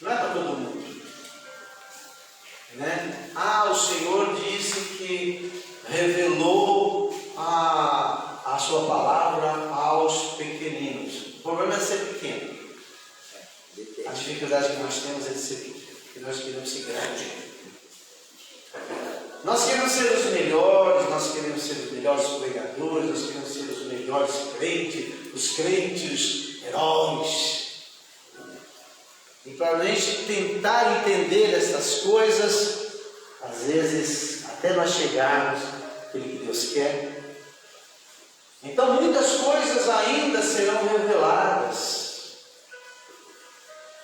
Não é para todo mundo. Né? O Senhor disse que revelou a sua palavra aos pequeninos. O problema é ser pequeno. A dificuldade que nós temos é de ser pequeno, porque nós queremos ser grandes. Nós queremos ser os melhores, nós queremos ser os melhores pregadores, nós queremos ser os melhores crentes, os crentes heróis. E para a gente tentar entender essas coisas, às vezes, até nós chegarmos àquilo que Deus quer, então muitas coisas ainda serão reveladas.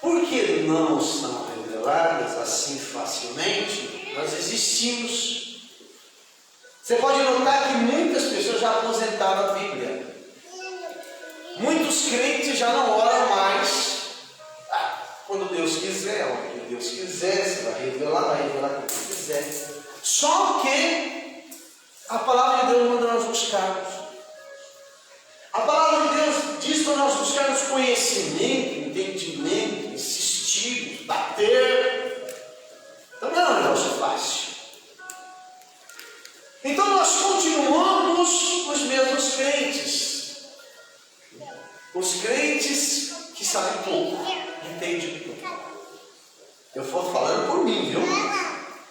Por que não são reveladas assim facilmente? Nós existimos. Você pode notar que muitas pessoas já aposentaram a Bíblia. Muitos crentes já não oram mais. Quando Deus quiser, o que Deus quiser, você vai revelar quando quiser. Só que a palavra de Deus manda nós buscarmos. A palavra de Deus diz para nós buscarmos conhecimento, entendimento, insistir, bater. Então não é um negócio fácil. Então nós continuamos os mesmos crentes. Os crentes que sabem tudo, entendem tudo. Eu estou falando por mim, viu?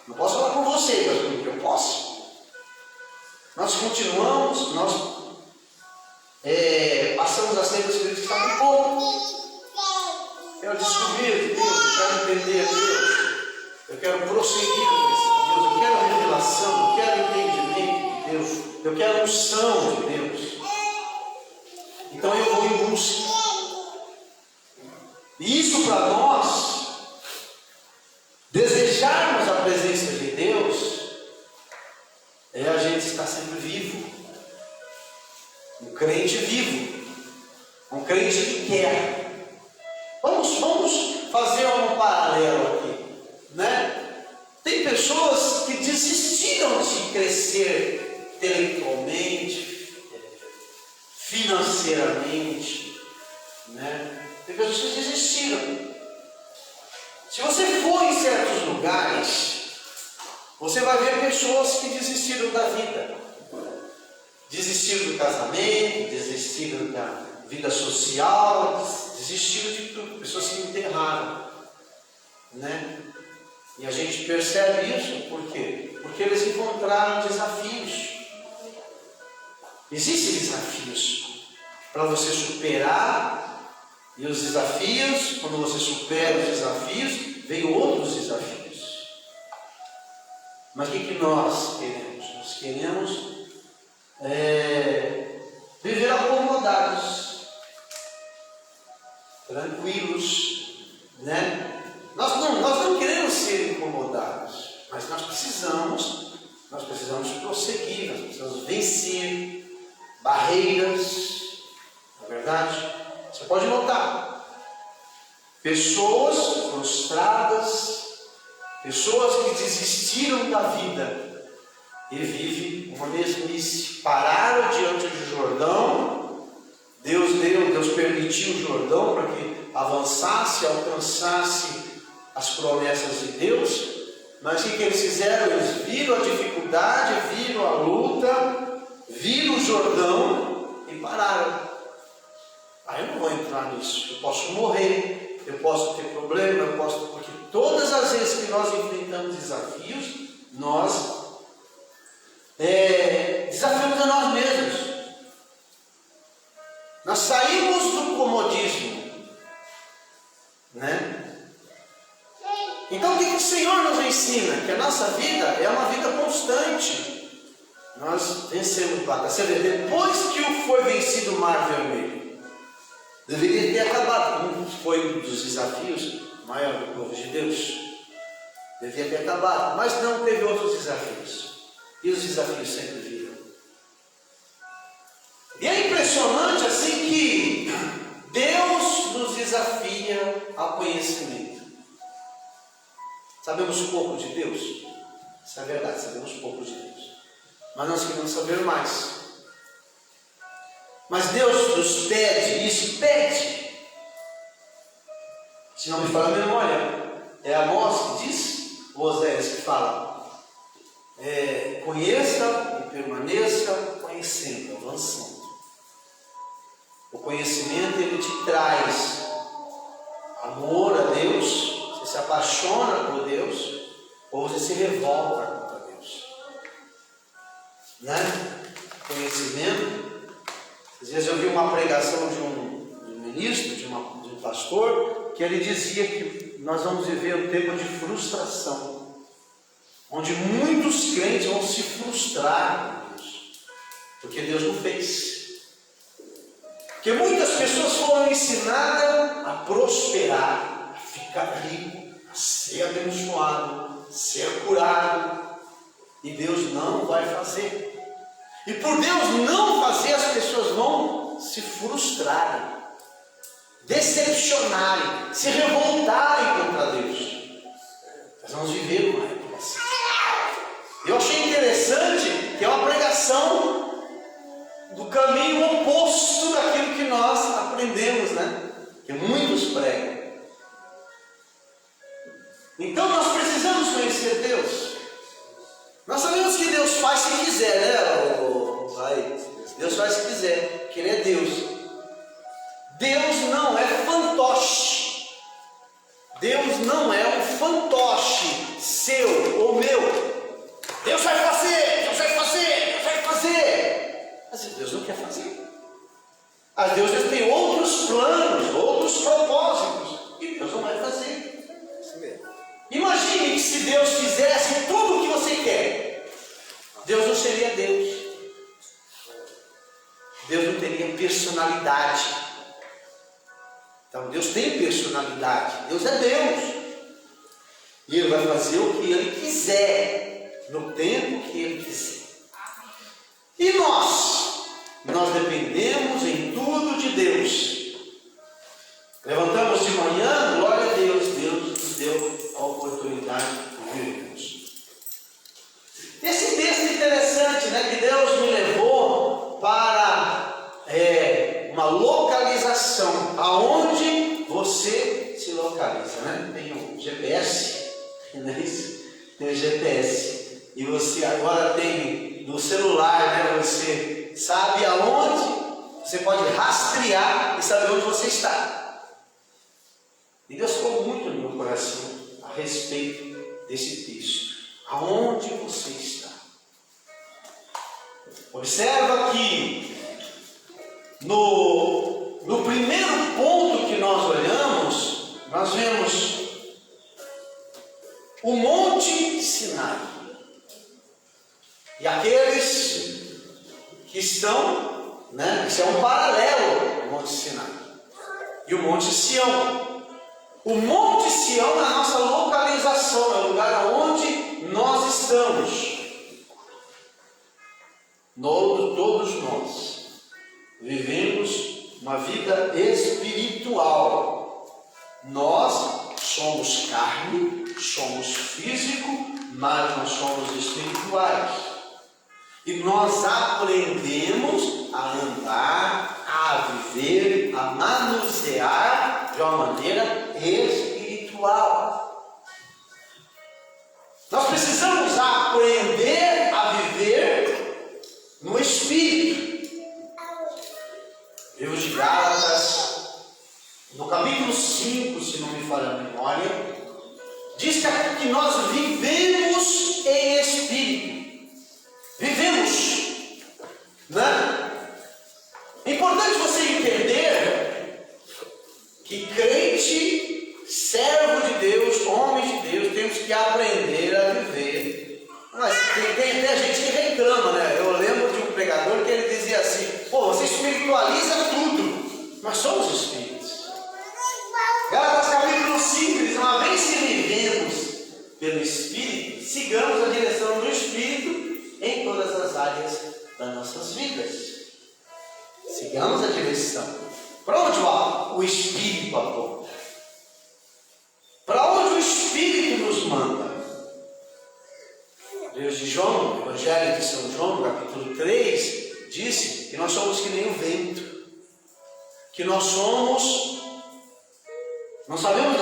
Não posso falar por você, mas por mim eu posso. Nós continuamos, nós passamos a ser os crentes que sabem pouco. Eu quero descobrir Deus, eu quero entender Deus, eu quero prosseguir com Deus, eu quero revelação, eu quero entendimento de Deus, eu quero unção de Deus. Então eu vou em busca. E isso para nós, desejarmos a presença de Deus, é a gente estar sempre vivo. Um crente vivo. Um crente que quer. Vamos fazer um paralelo aqui, né? Tem pessoas que desistiram de crescer intelectualmente, financeiramente, né? Tem pessoas que desistiram. Se você for em certos lugares, você vai ver pessoas que desistiram da vida, desistiram do casamento, desistiram da vida social, desistiram de tudo, pessoas que enterraram, né? E a gente percebe isso, por quê? Porque eles encontraram desafios. Existem desafios para você superar. E os desafios, quando você supera os desafios, vem outros desafios. Mas o que nós queremos? Nós queremos viver acomodados, tranquilos, né? Nós não queremos ser incomodados, mas nós precisamos prosseguir, nós precisamos vencer barreiras, não é verdade? Você pode notar, pessoas frustradas, pessoas que desistiram da vida e vivem uma mesmice, pararam diante do Jordão, Deus permitiu o Jordão para que avançasse, alcançasse as promessas de Deus, mas o que eles fizeram? Eles viram a dificuldade, viram a luta, viram o Jordão e pararam. Eu não vou entrar nisso, eu posso morrer, eu posso ter problema, porque todas as vezes que nós enfrentamos desafios, nós desafiamos a nós mesmos. Nós saímos do comodismo, né? Então o que o Senhor nos ensina? Que a nossa vida é uma vida constante. Nós vencemos batalha. Você vê, depois que foi vencido o Mar Vermelho, deveria ter acabado, como foi um dos desafios maior do povo de Deus. Deveria ter acabado, mas não, teve outros desafios. E os desafios sempre viram. E é impressionante assim que Deus nos desafia ao conhecimento. Sabemos pouco de Deus? Isso é verdade, sabemos pouco de Deus. Mas nós queremos saber mais. Mas Deus nos pede isso, pede. Se não me falha a memória, é Amós que diz, ou Oséias que fala, conheça e permaneça conhecendo, avançando. O conhecimento ele te traz amor a Deus, você se apaixona por Deus, ou você se revolta contra Deus. Né? Conhecimento. Às vezes eu vi uma pregação de um ministro, de um pastor, que ele dizia que nós vamos viver um tempo de frustração, onde muitos crentes vão se frustrar com Deus, porque Deus não fez. Porque muitas pessoas foram ensinadas a prosperar, a ficar rico, a ser abençoado, a ser curado, e Deus não vai fazer. E por Deus não fazer, as pessoas vão se frustrarem, decepcionarem, se revoltarem contra Deus. Nós vamos viver uma época assim. Eu achei interessante que é uma pregação do caminho oposto daquilo que nós aprendemos, né? Que muitos pregam. Então nós precisamos conhecer Deus. Nós sabemos que Deus faz se quiser, né? Deus faz se quiser, porque Ele é Deus. Deus não é fantoche. Deus não é um fantoche seu ou meu. Deus vai fazer, Deus vai fazer, Deus vai fazer. Mas Deus não quer fazer. Mas Deus tem outros planos, outros propósitos, e Deus não vai fazer. Imagine que se Deus fizesse tudo o que você quer, Deus não seria Deus. Deus não teria personalidade. Então Deus tem personalidade. Deus é Deus. E Ele vai fazer o que Ele quiser, no tempo que Ele quiser. E nós dependemos em tudo de Deus. Levantamos de manhã, glória a Deus, Deus nos deu a oportunidade de vivermos. Esse texto é interessante, né? Que Deus me levou para uma localização, aonde você se localiza, né? Tem um GPS, não é isso? Tem um GPS, e você agora tem no celular, né? Você sabe aonde, você pode rastrear e saber onde você está. E Deus falou muito no meu coração a respeito desse texto. Aonde você está? Observa que no primeiro ponto que nós olhamos, nós vemos o Monte Sinai. E aqueles que estão, né? Isso é um paralelo ao Monte Sinai. E o Monte Sião. O Monte Sião é a nossa localização, é o lugar onde nós estamos. Todos nós vivemos uma vida espiritual. Nós somos carne, somos físico, mas nós somos espirituais. E nós aprendemos a andar, a viver, a manusear de uma maneira espiritual. Nós precisamos aprender a viver no Espírito. Livro de Gálatas, no capítulo 5, se não me falha a memória, diz que nós vivemos em Espírito. Vivemos, né? É importante você entender que crente, servo de Deus, homem de Deus, temos que aprender a viver. Mas tem gente que reclama, né? Eu lembro de um pregador que ele dizia assim: pô, você espiritualiza tudo. Nós somos espíritos. Gálatas capítulo 5 diz: uma vez que vivemos pelo Espírito, sigamos a direção do Espírito em todas as áreas das nossas vidas. Sigamos a direção. Para onde o Espírito aponta? Para onde o Espírito nos manda? Deus de João, no Evangelho de São João, no capítulo 3, disse que nós somos que nem o vento, que nós somos Não sabemos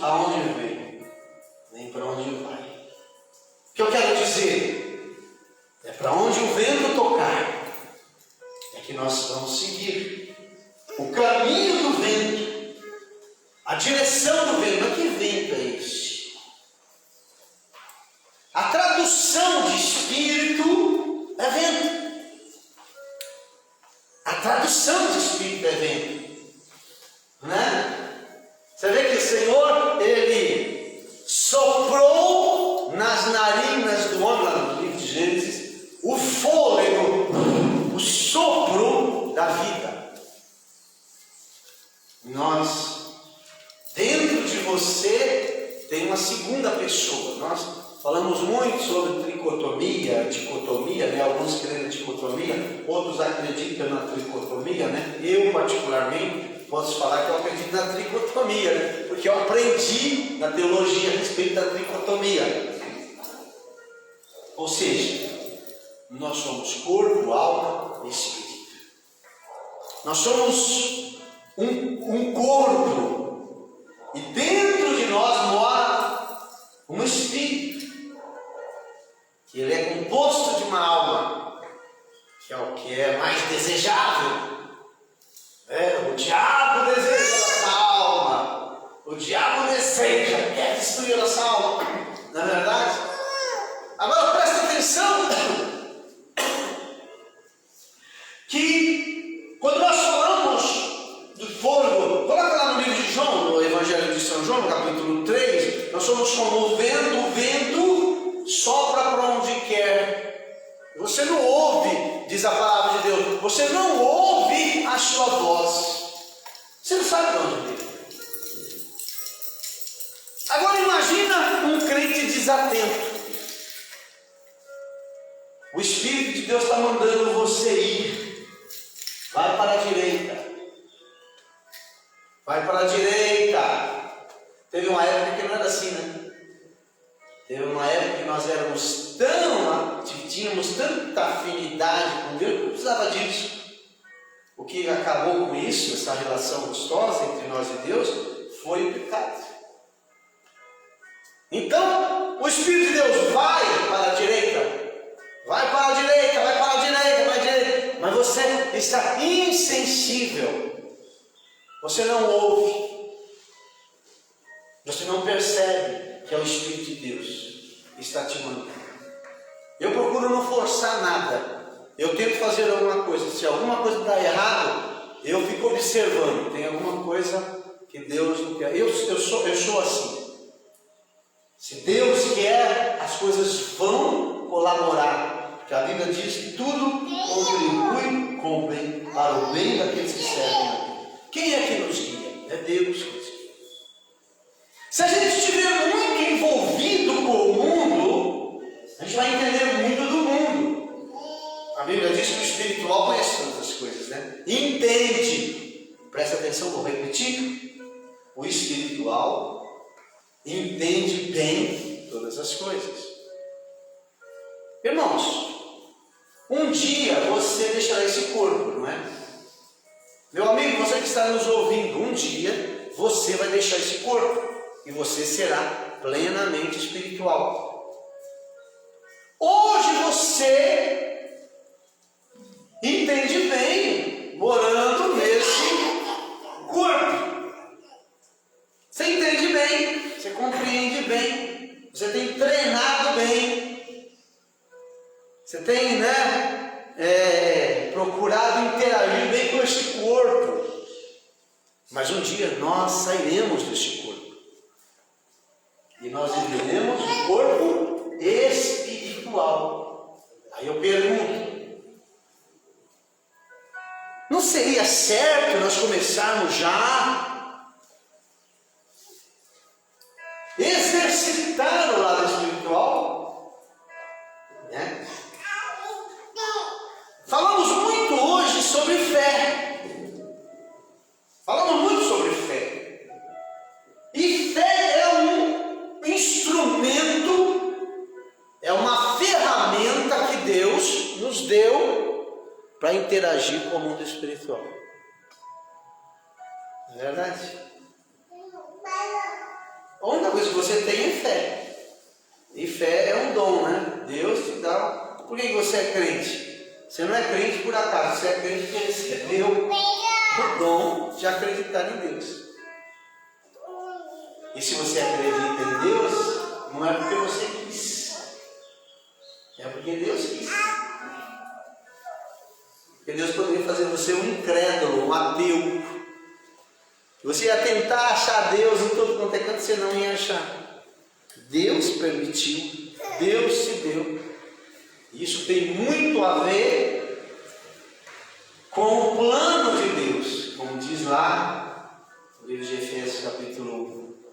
aonde vem, nem para onde vai. O que eu quero dizer é para onde o vento tocar, é que nós vamos seguir. O caminho do vento, a direção do vento. Mas que vento é esse? A tradução de espírito é vento. A tradução de espírito é vento. Né? Você vê que o Senhor, Ele soprou nas narinas do homem, lá no livro de Gênesis, o fôlego, o sopro da vida. Nós, dentro de você, tem uma segunda pessoa. Nós falamos muito sobre tricotomia, dicotomia, né? Alguns creem na dicotomia, outros acreditam na tricotomia, né? Eu, particularmente, posso falar que eu acredito na tricotomia, né? Porque eu aprendi na teologia a respeito da tricotomia. Ou seja, nós somos corpo, alma e espírito. Nós somos um corpo, e dentro de nós mora um espírito, que ele é composto de uma alma, que é o que é mais desejável. O diabo deseja nossa alma, o diabo deseja, quer destruir nossa alma, não é verdade? Agora presta atenção, que quando nós falamos do fôlego, coloca lá no livro de João, no Evangelho de São João, no capítulo 3, nós somos como o vento sopra para onde quer. Você não ouve, diz a palavra de Deus, você não ouve a sua voz. Você não sabe de onde vem. Agora imagina um crente desatento. O Espírito de Deus está mandando você ir. Vai para a direita. Vai para a direita. Teve uma época que não era assim, né? Teve uma época que nós éramos tínhamos tanta afinidade com Deus, não precisava disso. O que acabou com isso, essa relação gostosa entre nós e Deus, foi o pecado. Então, o Espírito de Deus vai para a direita, vai para a direita, vai para a direita, vai para a direita, mas você está insensível, você não ouve, você não percebe que é o Espírito de Deus que está te mandando. Eu procuro não forçar nada. Eu tento fazer alguma coisa. Se alguma coisa está errado, eu fico observando. Tem alguma coisa que Deus não quer. Eu sou assim. Se Deus quer, as coisas vão colaborar. Porque a Bíblia diz que tudo contribui com o bem, para o bem daqueles que servem a Deus. Quem é que nos guia? É Deus que nos guia. Se a gente estiver muito envolvido com o mundo, a gente vai entender muito do mundo. A Bíblia diz que o espiritual conhece todas as coisas, né? Entende. Presta atenção, vou repetir. O espiritual entende bem todas as coisas. Irmãos, um dia você deixará esse corpo, não é? Meu amigo, você que está nos ouvindo, um dia você vai deixar esse corpo e você será plenamente espiritual. Hoje você entende bem morando nesse corpo. Você entende bem, você compreende bem, você tem treinado bem, você tem, procurado interagir bem com este corpo. Mas um dia nós sairemos deste corpo e nós viveremos um corpo espiritual. Aí eu pergunto, não seria certo nós começarmos já exercitar o lado espiritual? Né? Falamos muito hoje sobre fé. Falamos muito sobre fé. E fé é um instrumento, é uma ferramenta que Deus nos deu para interagir com o mundo espiritual. Não é verdade? A única coisa que você tem é fé. E fé é um dom, né? Deus te dá. Por que você é crente? Você não é crente por acaso, você é crente porque recebeu o dom de acreditar em Deus. E se você acredita em Deus, não é porque você quis, é porque Deus quis. Porque Deus poderia fazer você um incrédulo, um ateu. Você ia tentar achar Deus em todo quanto é canto, você não ia achar. Deus permitiu, Deus te deu. Isso tem muito a ver com o plano de Deus, como diz lá no livro de Efésios capítulo 1,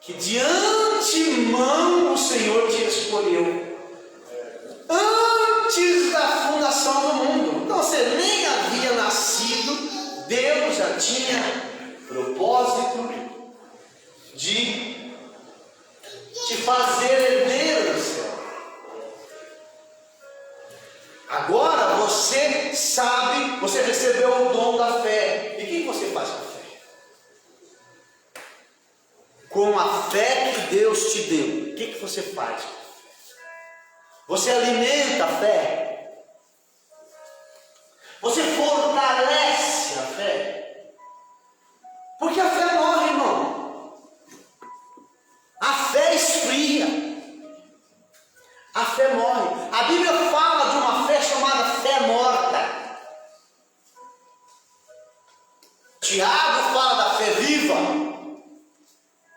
que de antemão o Senhor te escolheu, antes da fundação do mundo. Então você nem havia nascido, Deus já tinha propósito de te fazer herdeiro do céu. Agora você sabe, você recebeu o dom da fé. E o que você faz com a fé? Com a fé que Deus te deu, o que você faz com a fé? Você alimenta a fé? Você fortalece a fé? Porque a fé morre, irmão. A fé esfria. A fé morre. A Bíblia fala de uma fé chamada fé morta. Tiago fala da fé viva.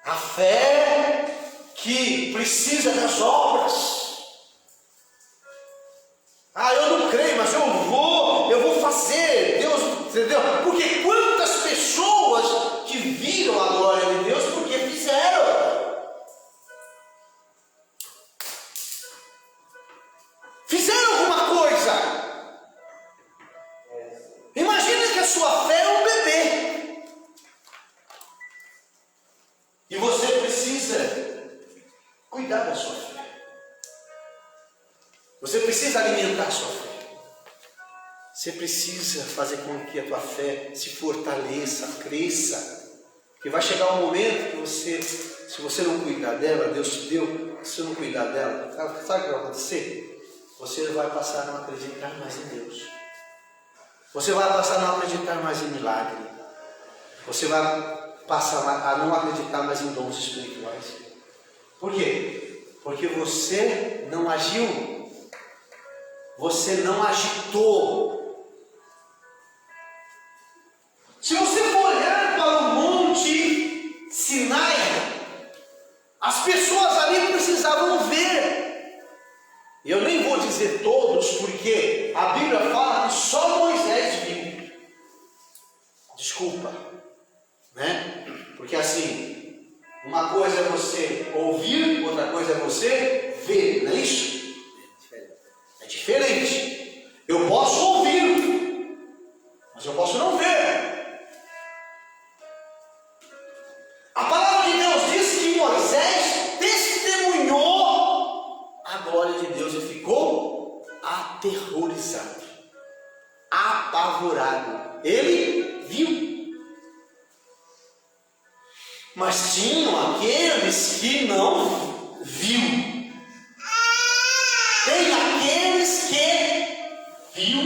A fé que precisa das obras. Eu não creio, mas eu vou fazer. Deus, entendeu? Porque quantas pessoas que viram a glória de Deus porque fizeram. Fizeram alguma coisa. Imagina que a sua fé é um bebê. E você precisa cuidar da sua fé. Você precisa alimentar a sua fé. Você precisa fazer com que a tua fé se fortaleça, cresça. Porque vai chegar um momento que você, se você não cuidar dela, Deus te deu, se você não cuidar dela, sabe o que vai acontecer? Você vai passar a não acreditar mais em Deus. Você vai passar a não acreditar mais em milagre. Você vai passar a não acreditar mais em dons espirituais. Por quê? Porque você não agiu. Você não agitou. Se você for olhar para o Monte Sinai, as pessoas ali precisavam ver. Eu nem vou dizer todos, porque a Bíblia fala que só Moisés viu. Desculpa, né? Porque assim, uma coisa é você ouvir, outra coisa é você ver, não é isso? É diferente. Eu posso ouvir, mas eu posso não ver. A palavra de Deus diz que Moisés testemunhou a glória de Deus e ficou aterrorizado, apavorado. Ele viu. Mas tinham aqueles que não viu. Tem aqueles que viu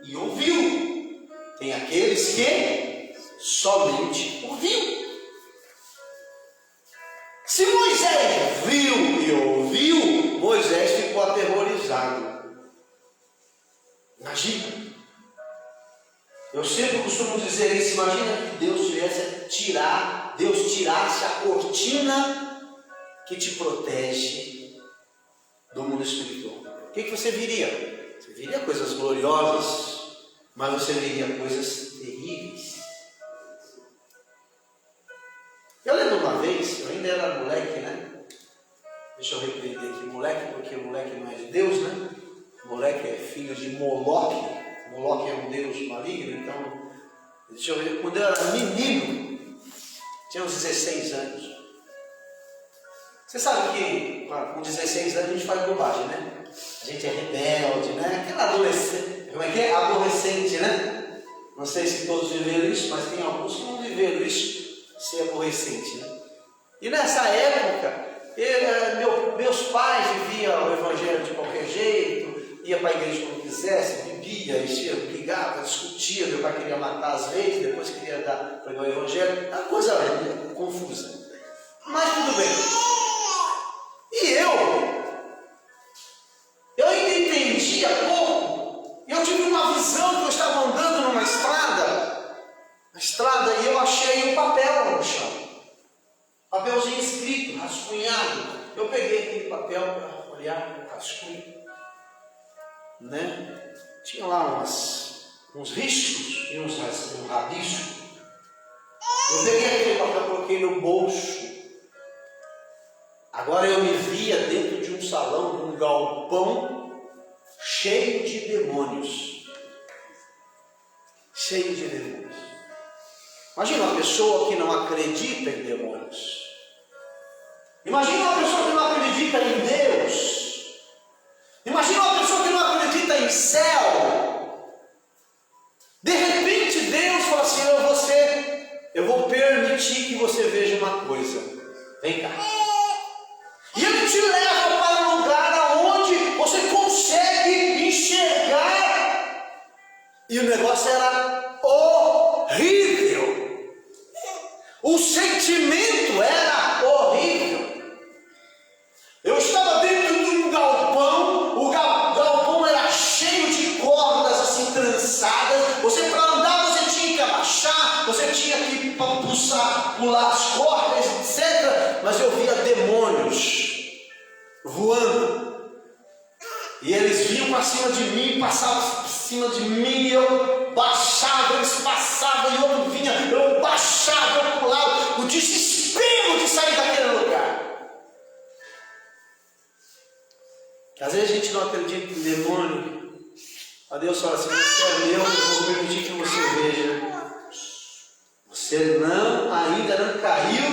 e ouviu. Tem aqueles que somente ouviu. Se Moisés viu e ouviu, Moisés ficou aterrorizado. Imagina. Eu sempre costumo dizer isso. Imagina que Deus tirasse a cortina que te protege do mundo espiritual. O que você viria? Você viria coisas gloriosas, mas você veria coisas terríveis. Eu lembro uma vez, eu ainda era moleque, né? Deixa eu repetir aqui, moleque, porque moleque não é de Deus, né? Moleque é filho de Moloque. Moloque é um deus maligno, então... Deixa eu ver, quando eu era menino, tinha uns 16 anos. Você sabe que com 16 anos a gente faz bobagem, né? A gente é rebelde, né? Aquela adolescente, como é que é? Adolescente, né? Não sei se todos viveram isso, mas tem alguns que não viveram isso, ser aborrecente, né? E nessa época, meus pais viviam o evangelho de qualquer jeito, ia para a igreja quando quisesse, bebia, enchia, brigava, discutia, meu pai queria matar às vezes, depois queria pregar o evangelho, uma coisa confusa. Mas tudo bem. E eu ainda entendia pouco, e eu tive uma visão que eu estava andando numa estrada, e eu achei um papel no chão. Papelzinho escrito, rascunhado. Eu peguei aquele papel para olhar o rascunho, né? Tinha lá uns riscos e um rabisco. Eu peguei aquele papel, coloquei no bolso. Agora eu me via dentro de um salão, de um galpão cheio de demônios. Cheio de demônios. Imagina uma pessoa que não acredita em demônios. Imagina uma pessoa que não acredita em Deus. Imagina uma pessoa que não acredita em céu. De repente Deus fala assim: eu vou permitir que você veja uma coisa. Vem cá. E Ele te leva para um lugar onde você consegue enxergar. E o negócio era horrível. O sentimento era horrível. Eu estava dentro de um galpão, o galpão era cheio de cordas assim trançadas. Você, para andar, você tinha que abaixar, você tinha que pular as cordas, etc. Mas eu via demônios voando. E eles vinham para cima de mim, passavam por cima de mim, eu baixava, eles passavam, e outro vinha, eu baixava, eu pulava. O desespero de sair daquele lugar. Às vezes a gente não acredita em demônio. A Deus fala assim: você é meu, eu vou permitir que você veja. Você ainda não caiu.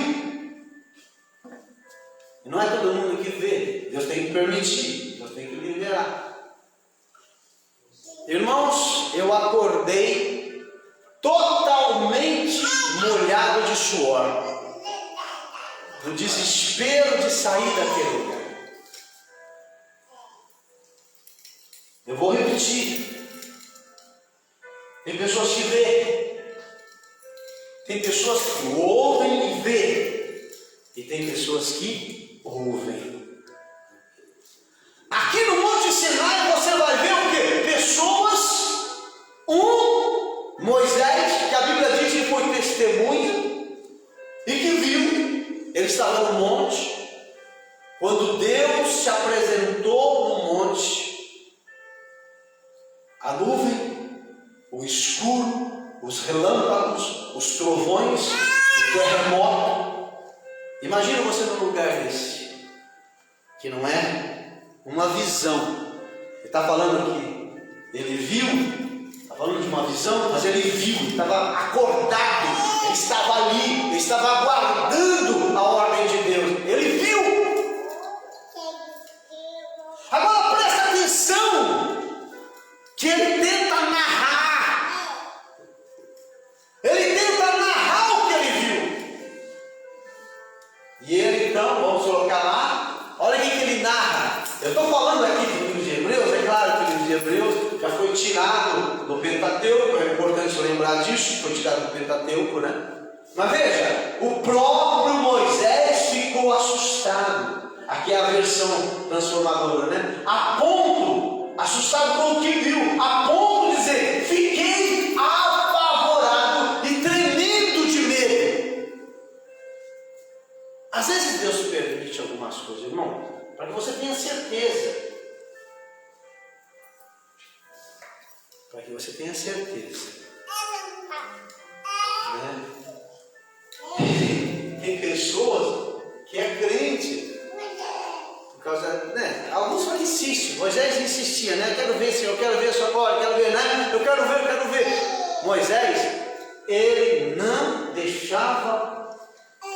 E não é todo mundo que vê. Deus tem que permitir, Deus tem que liberar. Irmãos, eu acordei totalmente molhado de suor, do desespero de sair daquele lugar. Eu vou repetir. Tem pessoas que veem, tem pessoas que ouvem e veem, e tem pessoas que ouvem. Aqui no Monte Sinai você vai ver o quê? Pessoas, Moisés, que a Bíblia diz que foi testemunha e que viu. Ele estava no monte, quando Deus se apresentou no monte. A nuvem, o escuro, os relâmpagos, os trovões, o terremoto. Imagina você num lugar desse, que não é uma visão. Ele está falando aqui, ele viu, está falando de uma visão, mas ele viu, ele estava acordado, ele estava ali, ele estava aguardando a ordem de Deus, ele viu. Agora presta atenção, que ele tenta narrar. Ele tenta narrar o que ele viu. E ele então, vamos colocar lá, olha o que ele narra. Eu estou falando aqui do livro de Hebreus, é claro que o livro de Hebreus já foi tirado do Pentateuco, é importante lembrar disso, foi tirado do Pentateuco, né? Mas veja, o próprio Moisés ficou assustado. Aqui é a versão transformadora, né? Assustado com o que viu, a ponto de dizer: fiquei apavorado e tremendo de medo. Às vezes Deus permite algumas coisas, irmão, para que você tenha certeza. Para que você tenha certeza. Né? Tem pessoas que é crente. Por causa, né? Alguns só insistem. Moisés insistia, né? Eu quero ver, Senhor, eu quero ver a sua glória, eu quero ver, né? Eu quero ver. Moisés, ele não deixava,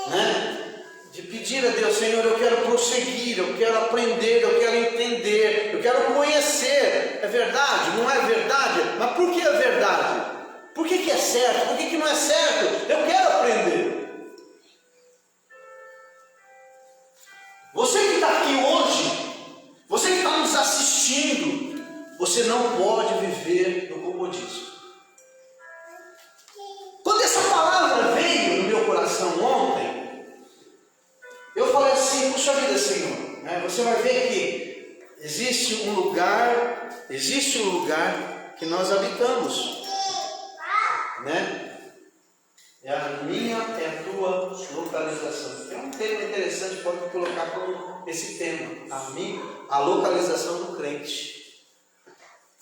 né, de pedir a Deus: Senhor, eu quero prosseguir, eu quero aprender, eu quero entender, eu quero conhecer. É verdade? Não é verdade? Mas por que é verdade? Por que é certo? Por que não é certo? Eu quero aprender. Você que está aqui hoje, você que está nos assistindo, você não pode viver no comodismo. Quando essa palavra veio no meu coração ontem, eu falei assim, puxa vida, Senhor, né? Você vai ver que existe um lugar que nós habitamos, né? É a minha, é a tua localização. É um tema interessante, pode colocar como esse tema, a localização do crente,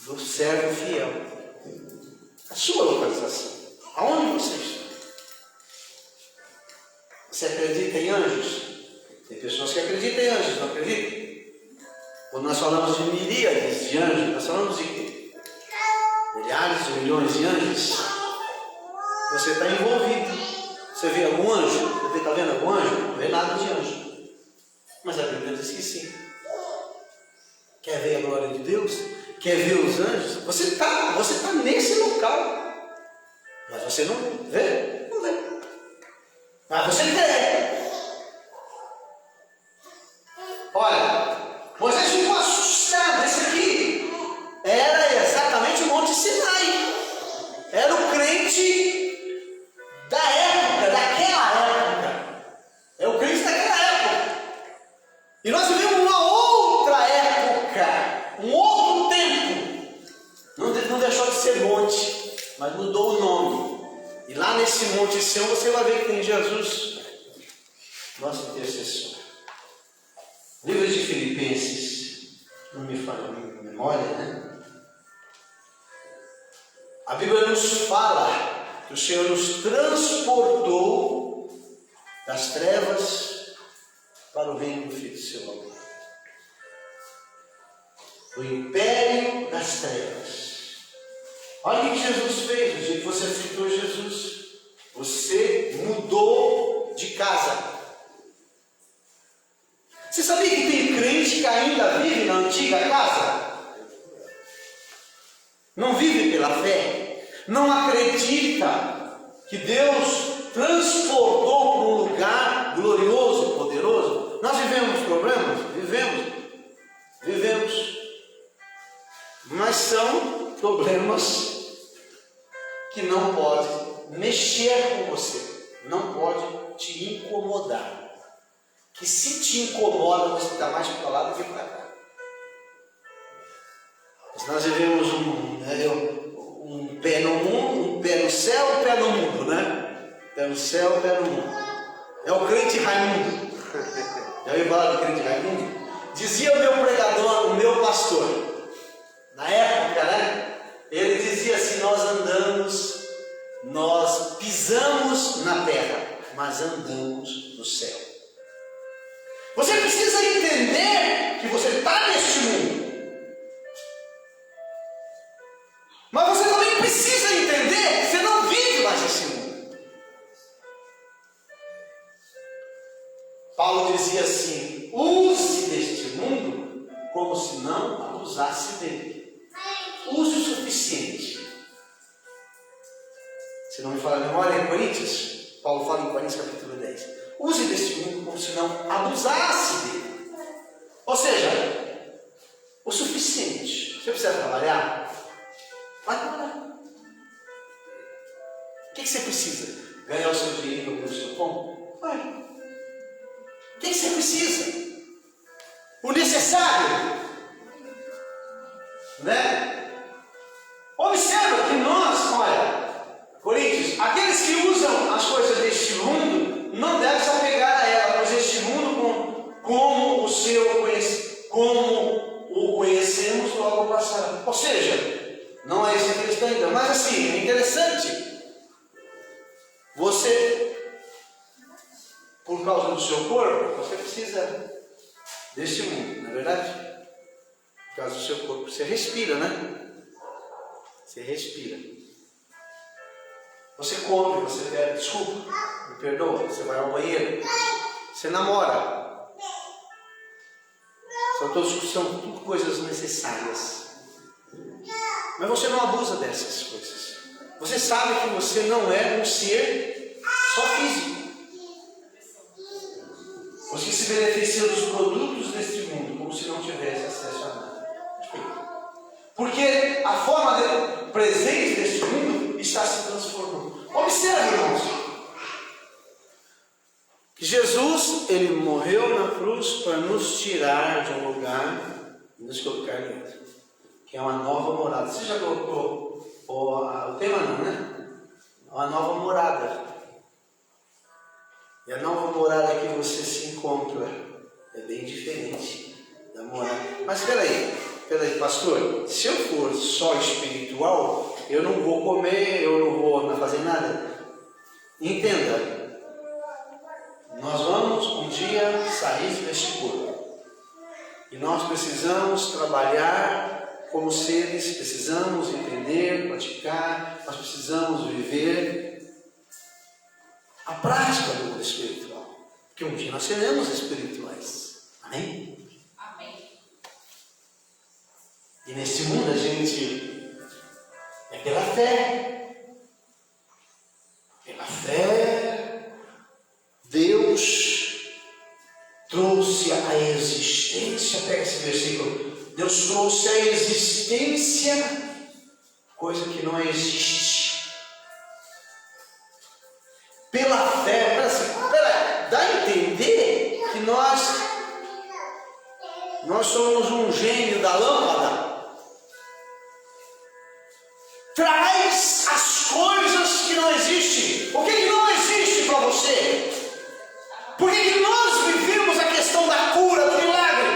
do servo fiel, a sua localização. Aonde você está? Você acredita em anjos? Tem pessoas que acreditam em anjos, não acreditam? Quando nós falamos de miríades de anjos, nós falamos de quê? Milhares de milhões de anjos. Você está envolvido. Você vê algum anjo? Você está vendo algum anjo? Não vê nada de anjo. Mas a Bíblia diz que sim. Quer ver a glória de Deus? Quer ver os anjos? Você está nesse local. Mas você não vê? Não vê. Mas você crê. Olha, Moisés ficou assustado. Esse aqui era exatamente o Monte Sinai. Era o crente da época, daquela época. É o crente daquela época. E nós vivemos uma outra época, um outro tempo. Não deixou de ser monte, mas mudou o nome. E lá nesse Monte Sião você vai ver que tem Jesus, nosso intercessor. Livro de Filipenses, não me falha a memória, né? A Bíblia nos fala que o Senhor nos transportou das trevas para o reino do Filho do seu amor. Do império das trevas. Olha o que Jesus fez, do jeito que você aceitou Jesus. Você mudou de casa. Você sabia que tem crente que ainda vive na antiga casa? Não vive pela fé. Não acredita que Deus transportou para um lugar glorioso e poderoso. Nós vivemos problemas? Vivemos. Mas são problemas que não podem mexer com você. Não pode te incomodar. Que se te incomoda, você está mais para lá do que para cá. Mas nós vivemos um pé no mundo, um pé no céu, um pé no mundo, né? Pé no céu, um pé no mundo. É o crente Raimundo. Já ouviu falar do crente Raimundo? Dizia o meu pregador, o meu pastor, na época, né? Ele dizia assim: nós pisamos na terra, mas andamos no céu. Você precisa entender que você está neste mundo. Mas você também precisa entender que você não vive mais nesse mundo. Paulo dizia assim: use deste mundo como se não abusasse dele. Use o suficiente. Se não me falha a memória, em Coríntios, Paulo fala em Coríntios capítulo 10. Use deste mundo como se não abusasse dele. Ou seja, o suficiente. Você precisa trabalhar? Vai trabalhar. O que você precisa? Ganhar o seu dinheiro para o seu pão? Vai. O que você precisa? O necessário. Né? Observa que nós, olha, Coríntios, aqueles que usam as coisas deste mundo não devem se apegar a ela, pois este mundo, como o conhecemos, logo passará. Ou seja, não é isso que eles estão entendendo. Mas assim, é interessante. Você, por causa do seu corpo, você precisa deste mundo, não é verdade? Por causa do seu corpo. Você respira, né? Você respira. Você come, você bebe, desculpa, me perdoa, você vai ao banheiro, você namora. São tudo coisas necessárias. Mas você não abusa dessas coisas. Você sabe que você não é um ser só físico. Os que se beneficiam dos produtos deste mundo, como se não tivesse acesso a nada. Porque a forma presente deste mundo está se transformando. Observe, irmãos, que Jesus, ele morreu na cruz para nos tirar de um lugar e nos colocar em outro, que é uma nova morada. Você já colocou o tema não, né? Uma nova morada. E a nova morada que você se encontra é bem diferente da morada. Mas peraí, pastor, se eu for só espiritual, eu não vou comer, eu não vou fazer nada. Entenda, nós vamos um dia sair deste corpo. E nós precisamos trabalhar como seres, precisamos entender, praticar, nós precisamos viver a prática do mundo espiritual. Porque um dia nós seremos espirituais. Amém? Amém. E nesse mundo a gente é pela fé. Pela fé, Deus trouxe a existência. Pega esse versículo. Deus trouxe a existência, coisa que não existe. Pela fé, dá a entender que nós somos um gênio da lâmpada. Traz as coisas que não existem. O que não existe para você? Por que nós vivemos a questão da cura, do milagre?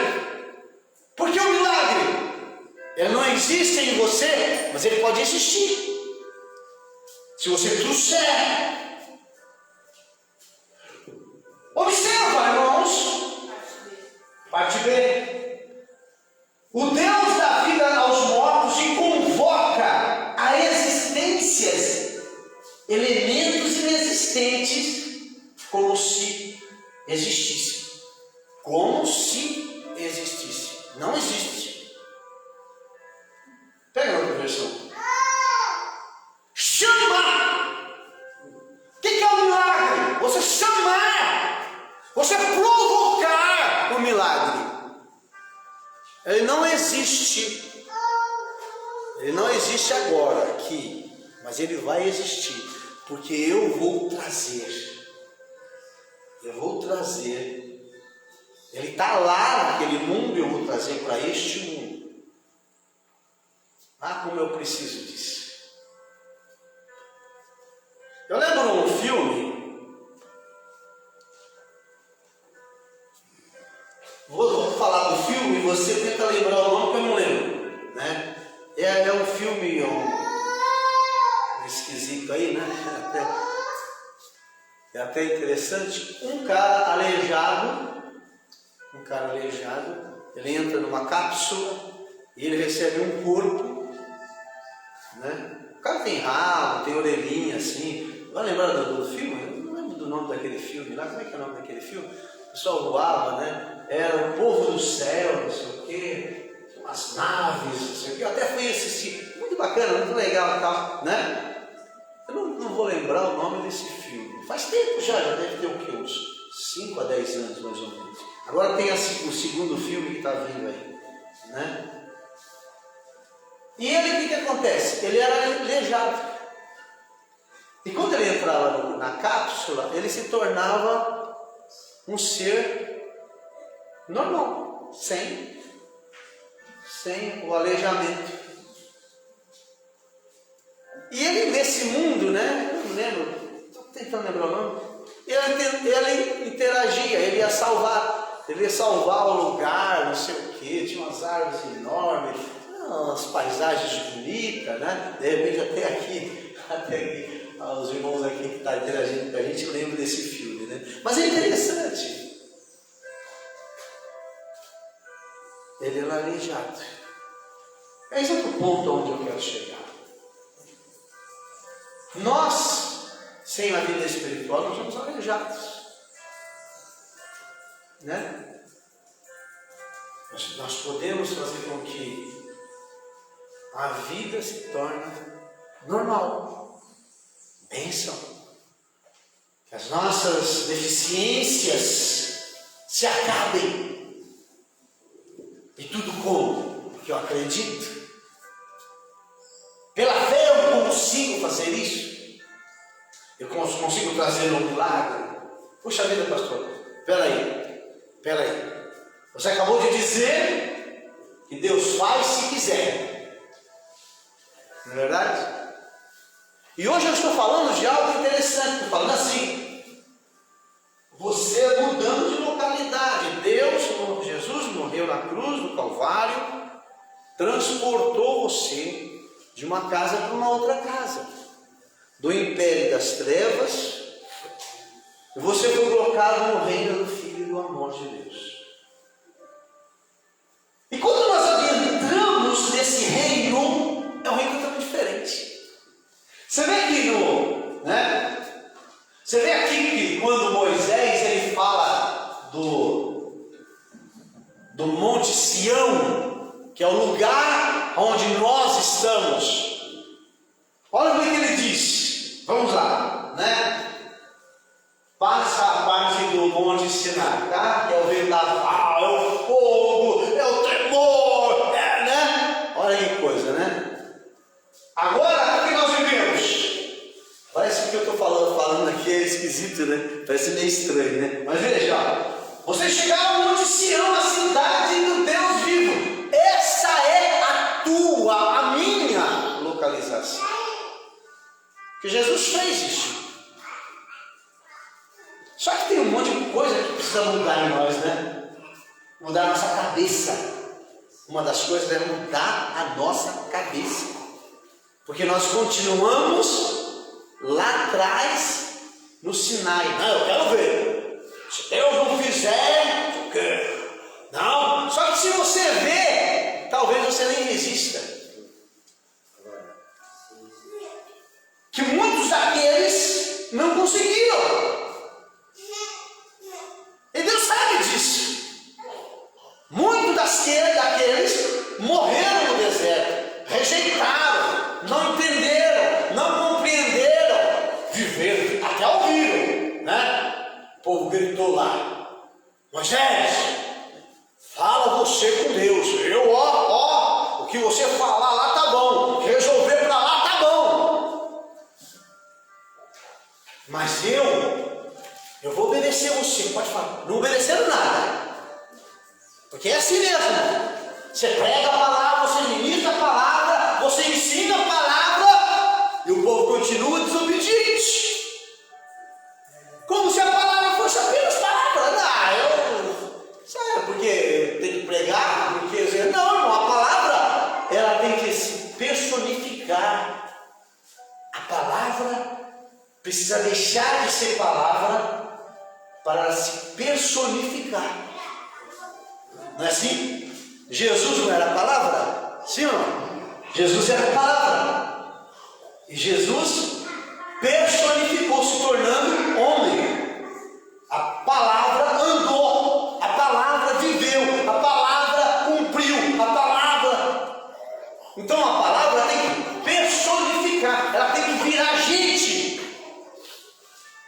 Porque o milagre, ele não existe em você, mas ele pode existir. Se você trouxer. Observa, irmãos, parte B. O Deus da vida aos mortos e convoca a existências, elementos inexistentes, como se existisse. Como se existisse. Não existe. Pega outra versão. Chama! O que é o milagre? Você chamar. Você provocar o milagre. Ele não existe. Ele não existe agora, aqui. Mas ele vai existir. Porque eu vou trazer. Eu vou trazer. Ele está lá naquele mundo e eu vou trazer para este mundo. Ah, como eu preciso disso. Eu lembro um filme. Vou falar do filme e você tenta lembrar o nome que eu não lembro, né? É um filme esquisito aí, né? É até interessante. Um cara aleijado, ele entra numa cápsula e ele recebe um corpo, né? O cara tem rabo, tem orelhinha assim. Vai lembrar do filme? Eu não lembro do nome daquele filme lá. Como é que é o nome daquele filme? O pessoal voava, né? Era o povo do céu, não sei o quê, umas naves, não sei o quê. Eu até fui assistir, muito bacana, muito legal e tal, né? Eu não vou lembrar o nome desse filme. Faz tempo já deve ter o quê? Uns 5 a 10 anos mais ou menos. Agora tem o segundo filme que está vindo aí, né? E ele, o que acontece? Ele era aleijado. E quando ele entrava na cápsula, ele se tornava um ser normal, sem o aleijamento. E ele nesse mundo, né? Eu não lembro, estou tentando lembrar o nome. Ele interagia, ele ia salvar o lugar, não sei o que, tinha umas árvores enormes, umas paisagens bonitas, né? De repente até aqui os irmãos aqui que estão interagindo com a gente lembram desse filme, né? Mas é interessante. Ele era aleijado. É esse o ponto onde eu quero chegar. Nós, sem a vida espiritual, nós somos aleijados. Né? Nós podemos fazer com que a vida se torne normal. Bênção. Que as nossas deficiências se acabem. E tudo como? Porque eu acredito. Pela fé eu consigo fazer isso. Eu consigo trazer um milagre. Puxa vida, pastor. Espera aí. Você acabou de dizer que Deus faz se quiser. Não é verdade? E hoje eu estou falando de algo interessante. Estou falando assim. Você mudando de localidade. Jesus morreu na cruz do Calvário, transportou você de uma casa para uma outra casa, do império das trevas, e você foi colocado no reino do Filho e do amor de Deus. E quando nós adentramos nesse reino, é um reino totalmente diferente. Você vê aqui Você vê aqui que quando Moisés ele fala do Monte Sião, que é o lugar onde nós estamos. Olha o que ele diz. Vamos lá, Passa a parte do Monte Sinai, tá? É o vendaval, é o fogo, é o tremor, Olha que coisa, Agora, o que nós vivemos? Parece que eu estou falando aqui é esquisito, Parece meio estranho, Mas veja, você chegar ao Monte Sião, a cidade do Deus vivo. Essa é a minha localização. Porque Jesus fez isso. Só que tem um monte de coisa que precisa mudar em nós, Mudar a nossa cabeça. Uma das coisas é mudar a nossa cabeça. Porque nós continuamos lá atrás, no Sinai. Não, eu quero ver. Se Deus não fizer, eu quero. Não, só que se você vê, talvez você nem resista. Que muitos daqueles não conseguiram. E Deus sabe disso. Muitos daqueles morreram no deserto, rejeitaram, não entenderam, não compreenderam, viveram, até ouviram, O povo gritou lá: Moisés, fala você com Deus. Eu, o que você falar lá tá bom, resolver para lá tá bom. Mas eu vou obedecer você. Pode falar. Não obedeceram nada. Porque é assim mesmo. Você prega a palavra, você ministra a palavra, você ensina a palavra, e o povo continua desobediente. Como se a palavra fosse apenas palavra. Sério, porque tem que pregar, porque não, irmão, a palavra ela tem que se personificar. A palavra precisa deixar de ser palavra para se personificar. Não é assim? Jesus não era a palavra? Sim ou não? Jesus era a palavra. E Jesus personificou, se tornando homem. A palavra andou, a palavra viveu, a palavra cumpriu, a palavra. Então a palavra tem que personificar, ela tem que virar gente.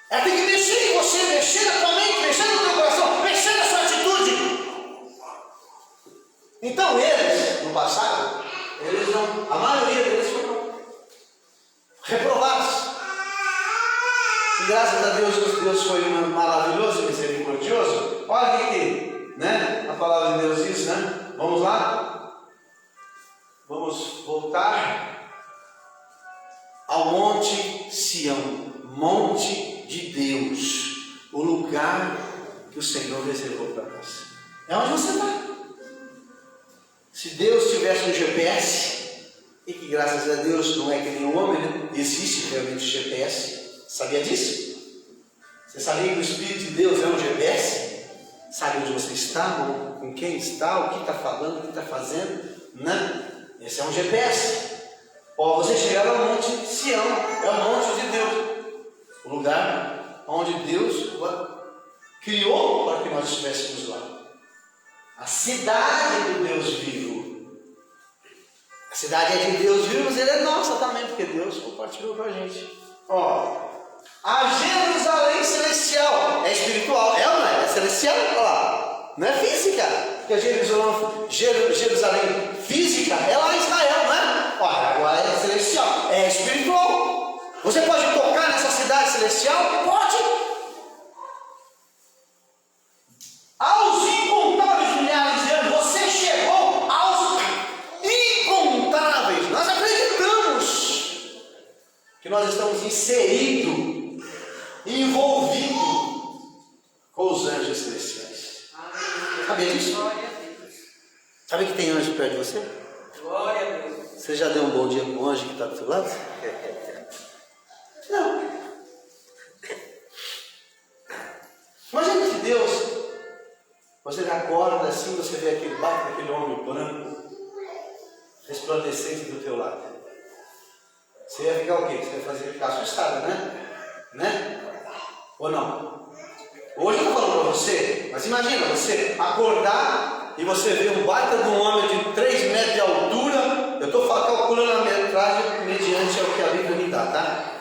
Ela tem que mexer em você, mexer na tua mente, mexer no teu coração, mexer na sua atitude. Então eles, no passado, a maioria deles foram reprovados. E graças a Deus foi maravilhoso e misericordioso. Olha aqui, a palavra de Deus diz, Vamos lá? Vamos voltar ao Monte Sião, Monte de Deus, o lugar que o Senhor reservou para nós. É onde você está. Se Deus tivesse um GPS, e que graças a Deus não é que nem o homem, existe realmente GPS. Sabia disso? Você sabia que o Espírito de Deus é um GPS? Sabe onde você está, com quem está, o que está falando, o que está fazendo? Esse é um GPS. Você chegar ao Monte Sião, é o Monte de Deus, o lugar onde Deus criou para que nós estivéssemos lá. A cidade do Deus vivo. A cidade é de Deus vivo, mas ele é nossa também, porque Deus compartilhou com a gente. A Jerusalém celestial. É espiritual, é ou não é? É celestial, olha lá. Não é física. Porque a Jerusalém física é lá em Israel, não é? Olha, agora é celestial. É espiritual. Você pode tocar nessa cidade celestial? Pode. Aos incontáveis milhares de anos, você chegou aos incontáveis. Nós acreditamos que nós estamos inseridos, envolvidos com os anjos celestiais. Sabia disso? Sabe que tem anjo perto de você? Glória a Deus. Você já deu um bom dia para o anjo que está do seu lado? Não. Imagina que Deus, você acorda assim, você vê aquele barco, aquele homem branco, resplandecente do teu lado. Você ia ficar o quê? Você ia ficar assustado, né? Ou não? Hoje eu estou falando para você, mas imagina você acordar e você vê um baita de um homem de 3 metros de altura. Eu estou calculando a metragem mediante ao que a Bíblia me dá, tá?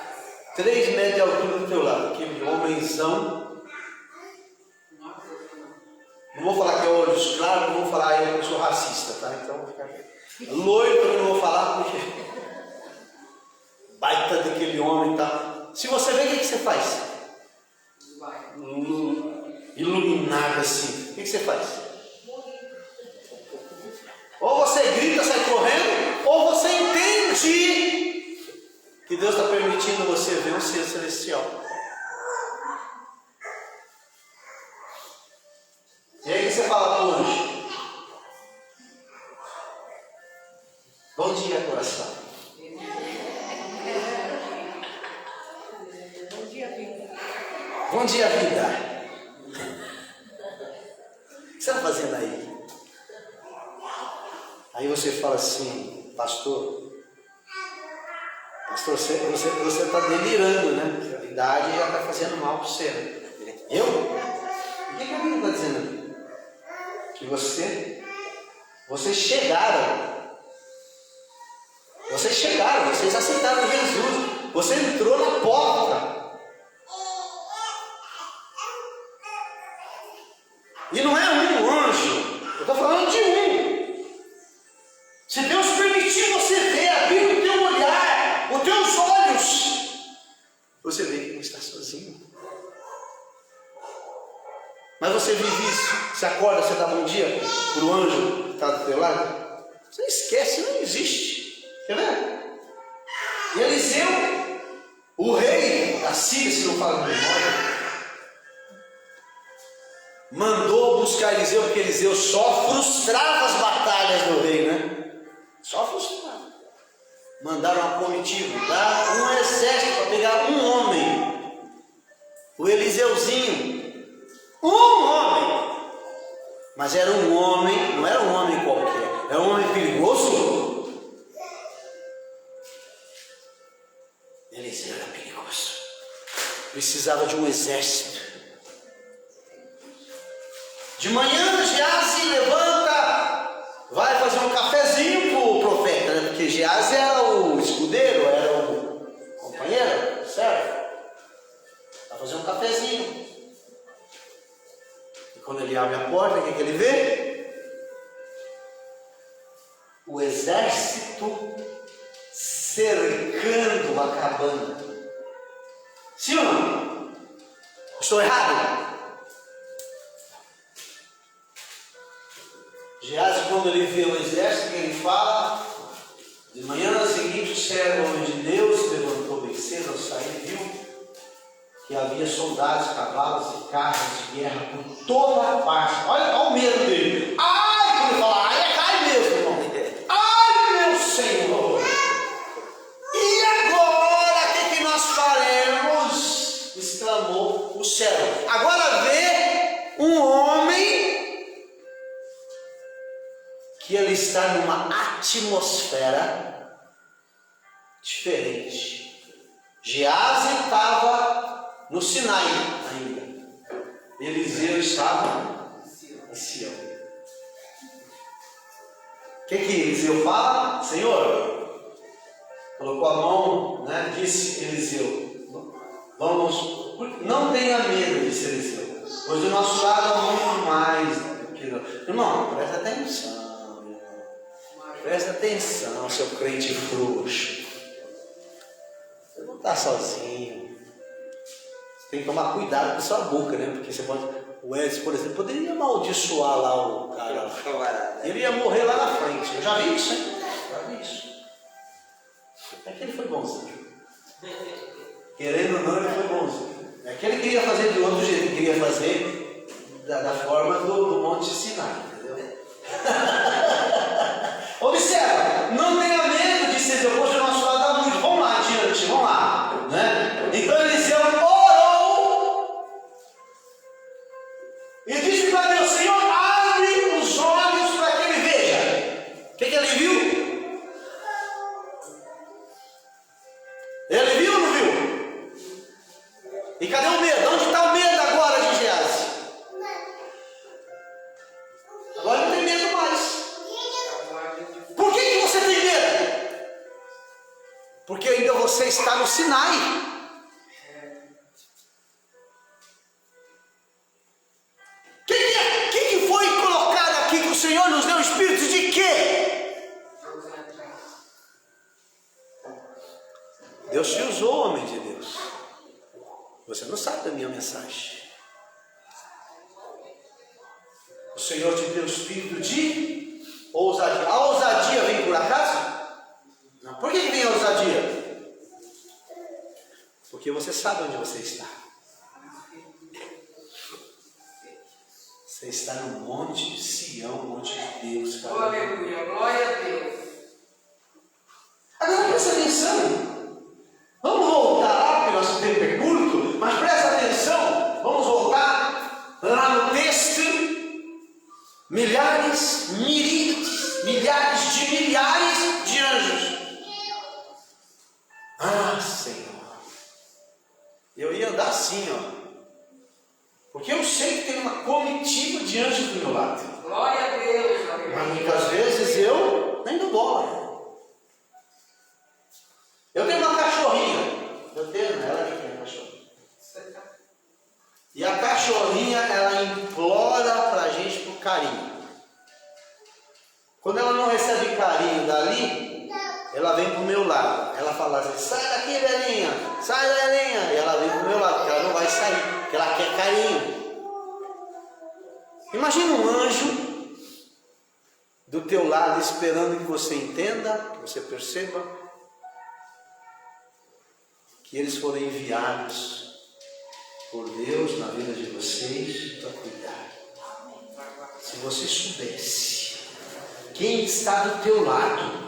3 metros de altura do teu lado, aquele homenzão. Não vou falar que é olhos claros, não vou falar que eu sou racista, tá? Então vou ficar loiro, eu não vou falar porque baita daquele homem, tá? Se você vê, o que você faz? Iluminado assim, o que você faz? Ou você grita, sai correndo, ou você entende que Deus está permitindo você ver um ser celestial. E aí você fala para o anjo: bom dia, coração. Bom dia, vida. O que você está fazendo aí? Aí você fala assim: pastor, você está delirando, né? A idade já está fazendo mal para você, né? Eu? O que a Bíblia está dizendo aqui? Que vocês chegaram, vocês aceitaram Jesus, você entrou na porta. E não é um anjo, eu estou falando de um. Se Deus permitir você ver, abrir o teu olhar, os teus olhos, você vê que não está sozinho. Mas você vive isso, você acorda, você dá bom dia para o anjo que está do teu lado, você esquece, não existe. Quer ver? E Eliseu, o rei da Síria, se não fala de memória, mandou buscar Eliseu, porque Eliseu só frustrava as batalhas do rei, né? Só frustrava. Mandaram uma comitiva, um exército para pegar um homem, o Eliseuzinho. Um homem, mas era um homem, não era um homem qualquer, era um homem perigoso. Eliseu era perigoso, precisava de um exército. De manhã Geazi levanta, vai fazer um cafezinho para o profeta, né? Porque Geazi era o escudeiro, era o companheiro, certo? Vai fazer um cafezinho. Quando ele abre a porta, o que ele vê? O exército cercando a cabana. Sim ou não? Estou errado? Geazi, quando ele vê o exército, ele fala: de manhã seguinte, o servo homem de Deus se levantou bem cedo ao sair, viu que havia soldados, cavalos e carros de guerra por toda parte. Olha o medo dele. Ai, quando ele fala, ai, cai mesmo, irmão. Ai, meu Senhor. E agora, o que nós faremos? Exclamou o servo. Agora vê um homem que ele está numa atmosfera diferente. Geazi estava no Sinai ainda. Eliseu estava em Sião. O que Eliseu fala? Senhor, colocou a mão, né? Disse Eliseu: Não tenha medo de ser Eliseu, pois do nosso lado há muito mais do que nós. Irmão, presta atenção, irmão. Presta atenção, seu crente frouxo. Você não está sozinho. Você tem que tomar cuidado com a sua boca, né? Porque você pode. O Edson, por exemplo, poderia amaldiçoar lá o cara. Ele ia morrer lá na frente. Eu já vi isso, hein? Já vi isso. É que ele foi bonzinho. Querendo ou não, ele foi bonzinho. É que ele queria fazer de outro jeito. Ele queria fazer da forma do Monte Sinai. Entendeu? Observa, não tenha medo de ser depois do nosso lado da luz. Vamos lá adiante, vamos lá. Né? Então Eliseu orou e disse para Deus: Senhor, abre os olhos para que ele veja. O que ele viu? Ele viu ou não viu? E cadê o medo? Onde está o medo agora de Geazi? Agora não tem medo mais. Por que você tem medo? Porque ainda você está no Sinai. O que foi colocado aqui que o Senhor nos deu espírito de quê? Deus te usou, homem de Deus. Você não sabe da minha mensagem. O Senhor te deu espírito de ousadia. A ousadia vem por acaso? Não. Por que vem a ousadia? Porque você sabe onde você está. Você está no monte de Sião, monte de Deus. Aleluia, glória a Deus. Agora presta atenção. Vamos voltar lá, porque nosso tempo é curto, mas presta atenção. Vamos voltar lá no texto. Milhares, miríades, milhares de anjos. Ah, Senhor. Eu ia andar assim, ó. Porque eu sei que tem uma comitiva de anjos do meu lado. Glória a Deus. Mas muitas vezes eu nem dou bola. Eu tenho uma cachorrinha. Eu tenho, ela que tem a cachorrinha. E a cachorrinha, ela implora pra gente por carinho. Quando ela não recebe carinho dali, ela vem pro meu lado. Ela fala assim: sai daqui, velhinha, sai, velhinha. E ela vem pro meu lado, porque ela não vai sair, porque ela quer carinho. Imagina um anjo do teu lado esperando que você entenda, que você perceba que eles foram enviados por Deus na vida de vocês para cuidar. Se você soubesse quem está do teu lado,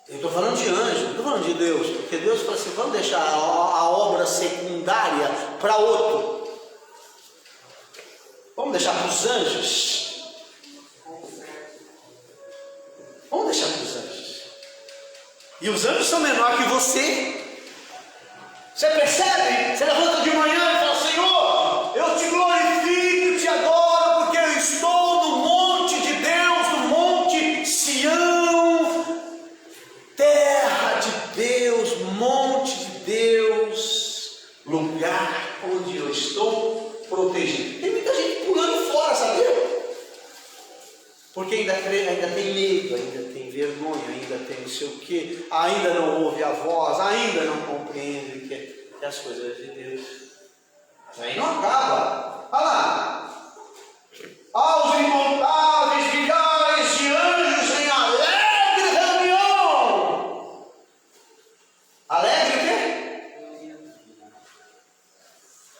eu estou falando de anjo, não estou falando de Deus, porque Deus fala assim: vamos deixar a obra secundária para outro. Vamos deixar para os anjos. Vamos deixar para os anjos. E os anjos são menores que você. Você percebe? Você levanta de manhã e fala: Senhor, eu te glorifico, te adoro, porque eu estou no monte de Deus, no monte Sião, terra de Deus, monte de Deus, lugar onde eu estou protegido. Tem muita gente pulando fora, sabia? Porque ainda tem medo, ainda tem vergonha, ainda tem não sei o que, ainda não ouve a voz, ainda não compreende que as coisas de Deus. Mas aí não acaba. Olha lá. Aos incontáveis milhares de anjos em alegre reunião. Alegre o quê?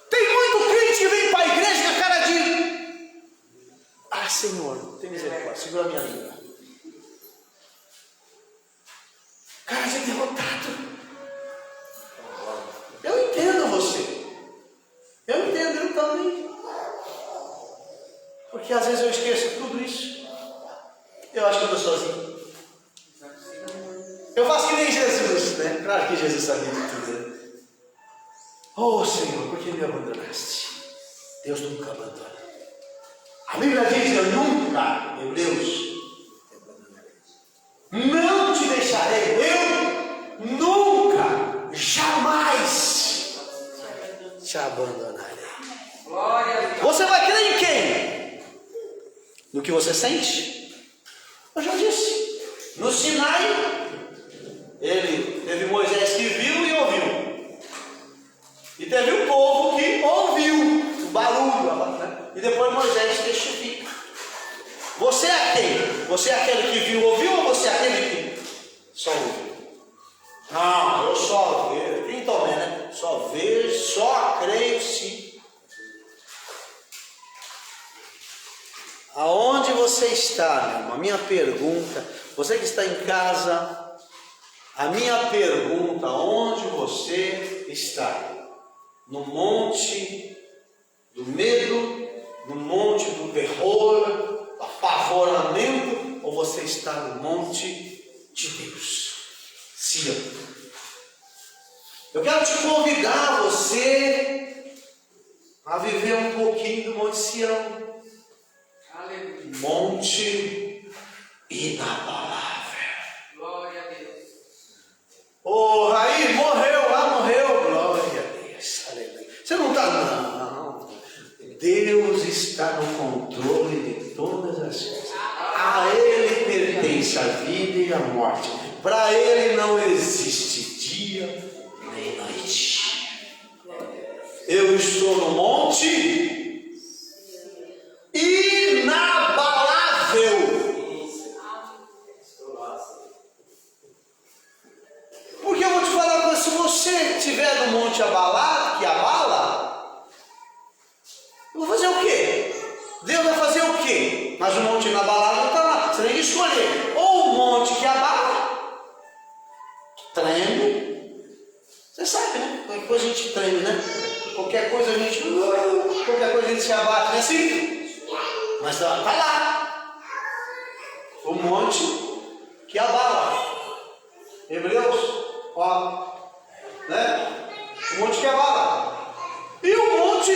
Tem muito crente que vem para a igreja com a cara de: ah, Senhor, tem misericórdia, segura a minha língua. Cara de derrotado. Eu entendo você. Eu entendo, eu também. Porque às vezes eu esqueço tudo isso. Eu acho que eu estou sozinho. Eu faço que nem Jesus, né? Claro que Jesus sabia de tudo, né? Oh, Senhor, por que me abandonaste? Deus nunca abandona. A Bíblia diz: eu nunca, Hebreus, não te deixarei, eu nunca, jamais te abandonarei. Glória a Deus. Você vai crer em quem? No que você sente? Eu já disse. No Sinai, teve Moisés que viu e ouviu. E teve o povo que ouviu o barulho, né? E depois Moisés testifica. Você é quem? Você é aquele que viu, ouviu, ou você é aquele que só ouviu? Não, eu só vejo. Quem Tomé, né? Só vejo, só creio se. Aonde você está, meu irmão? A minha pergunta, você que está em casa, a minha pergunta: onde você está? No monte do medo, no monte do terror, do apavoramento, ou você está no monte de Deus? Sião. Eu quero te convidar você a viver um pouquinho do Monte Sião. Aleluia. Monte inabalável. Glória a Deus. Ô, Raí, morreu lá, morreu. Glória a Deus. Aleluia. Você não está, não. Deus está no controle de todas as coisas. A Ele pertence a vida e a morte. Para Ele não existe dia nem noite. Eu estou no monte inabalável. Porque eu vou te falar uma coisa: se você estiver no monte abalado, que abala, eu vou fazer o quê? Deus vai fazer o quê? Mas o monte inabalável está lá. Você tem que escolher: ou o monte que abala, treme. Você sabe, né? Qualquer coisa a gente treme, né? Qualquer coisa a gente se abate, não é assim? Mas está lá. O monte que abala. Hebreus, ó, né? O monte que abala. E o monte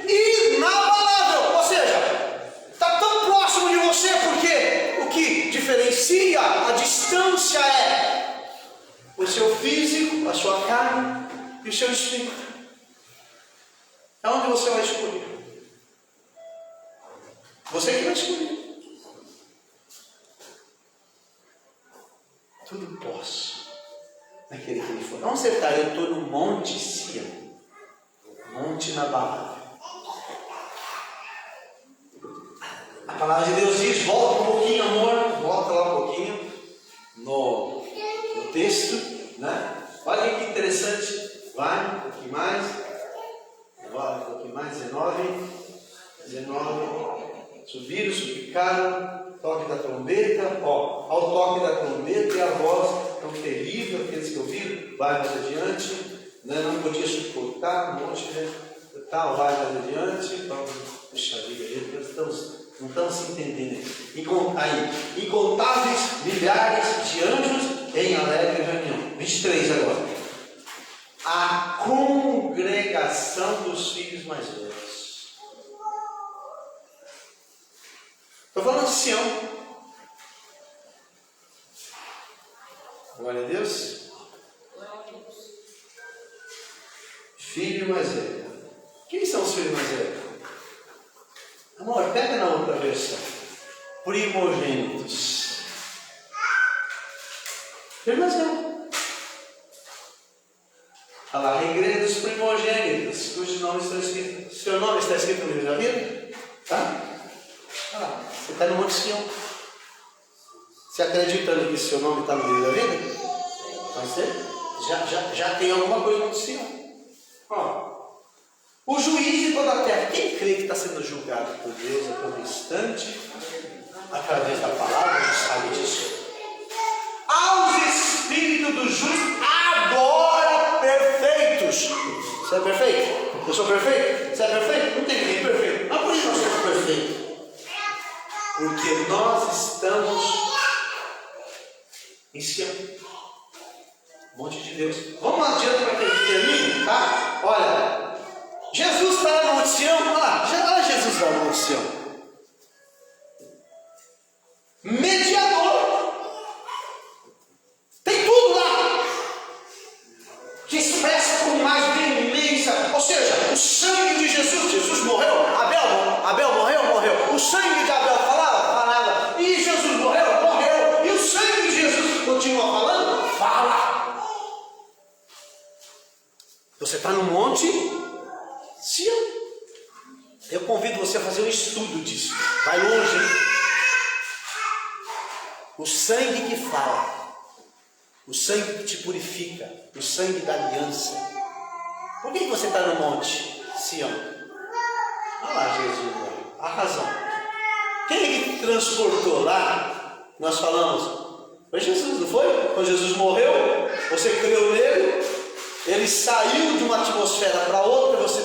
inabalável. Ou seja, está tão próximo de você, porque o que diferencia a distância é o seu físico, a sua carne e o seu espírito. É onde você vai escolher. Você que vai escolher. Tudo posso naquele que me for. Onde você está? Eu estou no Monte Sião, monte inabalável. A palavra de Deus diz: volta um pouquinho, amor, volta lá um pouquinho no texto, né? Olha que interessante. Vai um pouquinho mais. Agora um pouquinho mais. 19. Subiram, suplicaram, toque da trombeta. Ó, ao toque da trombeta e a voz tão terrível, aqueles que ouviram, vai mais adiante, né? Não podia suportar, um monte de tal, vai mais adiante. Puxa vida, não estamos se entendendo aí. Incontáveis milhares de anjos em alegre reunião. 23 agora. A congregação dos filhos mais velhos. Estou falando de Sião. Glória a Deus. Filho mais velho. Quem são os filhos mais velhos? Amor, pega na outra versão. Primogênitos. Filho mais velho. Olha lá, a igreja dos primogênitos, cujo nome está escrito. Seu nome está escrito no livro da vida? Tá? Olha lá, você está no Monte Sião. Você acredita que seu nome está no livro da vida? Você já tem alguma coisa no Monte Sião. Ó, o juiz de toda a terra. Quem crê que está sendo julgado por Deus a todo instante, através da palavra, a gente sabe disso. Aos espíritos do justo agora perfeitos. Você é perfeito? Eu sou perfeito? Você é perfeito? Não tem ninguém perfeito. Mas por que nós somos perfeitos? Porque nós estamos em Sião, monte de Deus. Vamos adiante para que a gente termine, tá? Olha, Jesus está lá no Monte Sião. Olha lá, Jesus lá no Monte Sião. Você está no monte Sião. Eu convido você a fazer um estudo disso. Vai longe, hein? O sangue que fala, o sangue que te purifica, o sangue da aliança. Por que você está no monte Sião? Olha lá Jesus, a razão. Quem é que transportou lá? Nós falamos, foi Jesus, não foi? Quando Jesus morreu, você creu nele, ele saiu de uma atmosfera para outra, você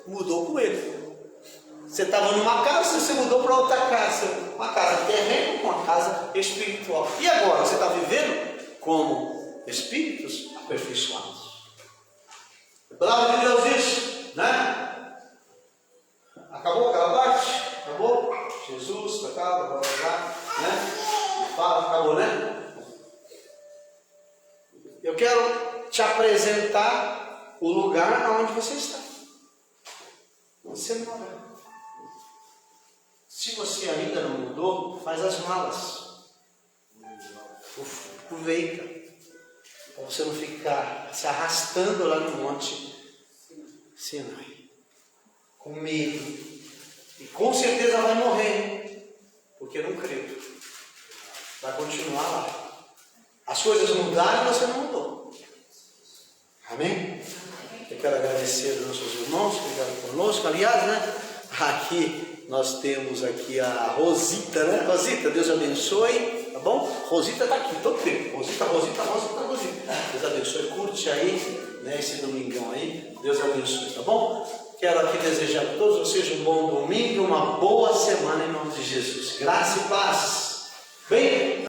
mudou com ele. Você estava numa casa, você mudou para outra casa. Uma casa terrena com uma casa espiritual. E agora, você está vivendo como espíritos aperfeiçoados. A palavra de Deus diz, né? Acabou aquela parte? Acabou? Jesus, acaba, né? E fala, acabou, né? Eu quero te apresentar o lugar onde você está. Você mora. Se você ainda não mudou, faz as malas. Aproveita. Para você não ficar se arrastando lá no monte Sinai. Com medo. E com certeza vai morrer. Porque não creu. Vai continuar lá. As coisas mudaram e você não mudou. Amém? Eu quero agradecer aos nossos irmãos que ficaram conosco. Aliás, né? Aqui nós temos aqui a Rosita, né? Rosita, Deus abençoe, tá bom? Rosita está aqui, todo tempo. Rosita. Deus abençoe, curte aí, né? Esse domingão aí. Deus abençoe, tá bom? Quero aqui desejar a todos vocês um bom domingo, uma boa semana em nome de Jesus. Graça e paz.